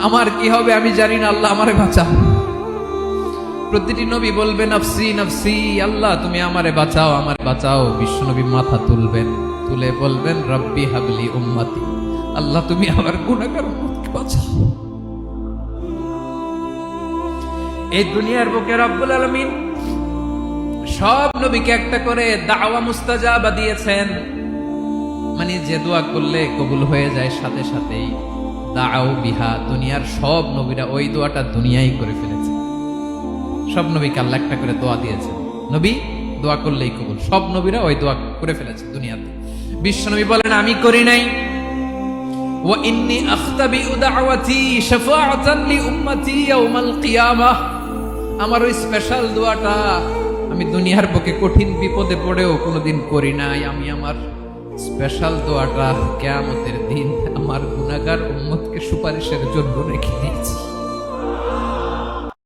আমার কি হবে আমি জানি না, আল্লাহ আমারে বাঁচাও। প্রতিটি নবী বলবে নাফসি নাফসি, আল্লাহ তুমি আমারে বাঁচাও, আমারে বাঁচাও। বিশ্ব নবী মাথা তুলবেন, তুলে বলবেন রব্বি হাবলি উম্মতি, আল্লাহ তুমি আমার গুনাহগার উম্মতকে বাঁচাও। এই দুনিয়ার বুকে রব্বুল আলামিন সব নবীকে একটা করে দাওয়া মুস্তাজাবা দিয়েছেন, মানে যে দোয়া করলে কবুল হয়ে যায় সাথে সাথেই। দাও বিহা, দুনিয়ার সব নবীরা ওই দোয়াটা দুনিয়ায় করে ফেলেছে। সব নবীকে আল্লাহ একটা করে দোয়া দিয়েছে, নবী দোয়া করলেই কবুল। সব নবীরা ওই দোয়া করে ফেলেছে দুনিয়াতে। বিশ্ব নবী বলেন আমি করি নাই। ওয়া ইন্নী আখতাবিউ দাওয়াতি শাফাআতান লি উম্মতি ইয়াউমাল কিয়ামাহ, আমার ওই স্পেশাল দোয়াটা আমি দুনিয়ার বুকে কঠিন বিপদে পড়েও কোনোদিন করি নাই। আমি আমার স্পেশাল দোয়াটা কিয়ামতের দিন আমার গুনাহগার উম্মতকে সুপারিশের জন্য রেখে দিয়েছি।